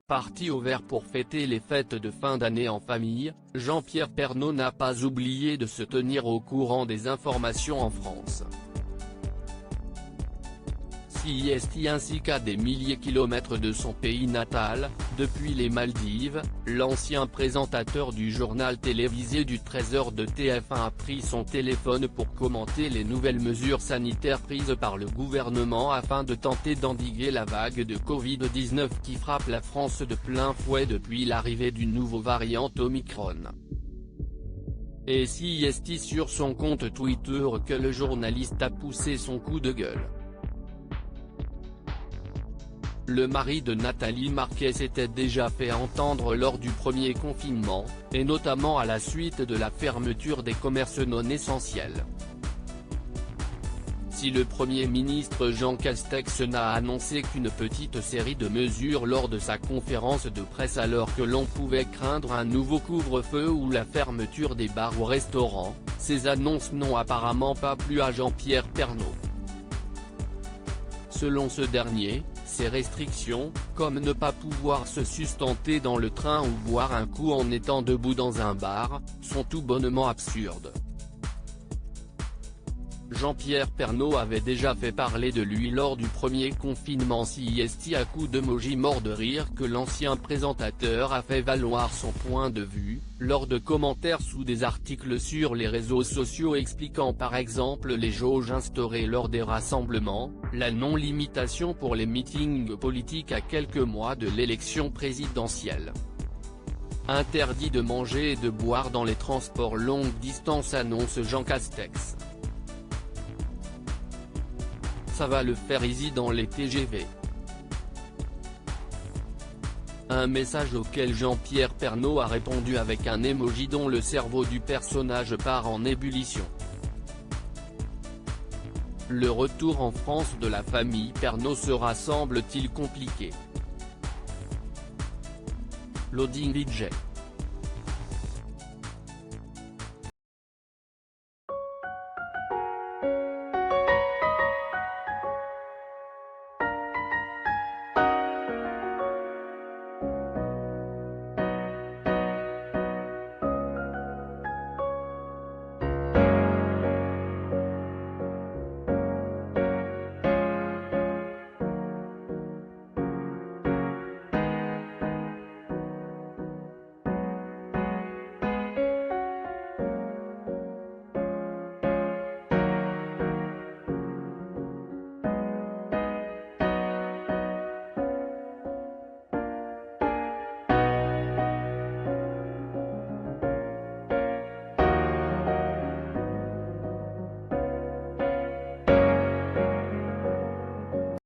Parti au vert pour fêter les fêtes de fin d'année en famille, Jean-Pierre Pernaut n'a pas oublié de se tenir au courant des informations en France. CIST ainsi qu'à des milliers de kilomètres de son pays natal, depuis les Maldives, l'ancien présentateur du journal télévisé du 13h de TF1 a pris son téléphone pour commenter les nouvelles mesures sanitaires prises par le gouvernement afin de tenter d'endiguer la vague de Covid-19 qui frappe la France de plein fouet depuis l'arrivée du nouveau variant Omicron. Et CIST sur son compte Twitter que le journaliste a poussé son coup de gueule. Le mari de Nathalie Marquez s'était déjà fait entendre lors du premier confinement, et notamment à la suite de la fermeture des commerces non essentiels. Si le Premier ministre Jean Castex n'a annoncé qu'une petite série de mesures lors de sa conférence de presse alors que l'on pouvait craindre un nouveau couvre-feu ou la fermeture des bars ou restaurants, ces annonces n'ont apparemment pas plu à Jean-Pierre Pernaut. Selon ce dernier, ces restrictions, comme ne pas pouvoir se sustenter dans le train ou boire un coup en étant debout dans un bar, sont tout bonnement absurdes. Jean-Pierre Pernaut avait déjà fait parler de lui lors du premier confinement CIST à coups d'emoji mort de rire que l'ancien présentateur a fait valoir son point de vue, lors de commentaires sous des articles sur les réseaux sociaux expliquant par exemple les jauges instaurées lors des rassemblements, la non-limitation pour les meetings politiques à quelques mois de l'élection présidentielle. Interdit de manger et de boire dans les transports longue distance annonce Jean Castex. Ça va le faire easy dans les TGV. Un message auquel Jean-Pierre Pernaut a répondu avec un emoji dont le cerveau du personnage part en ébullition. Le retour en France de la famille Pernaut sera semble-t-il compliqué. Loading DJ.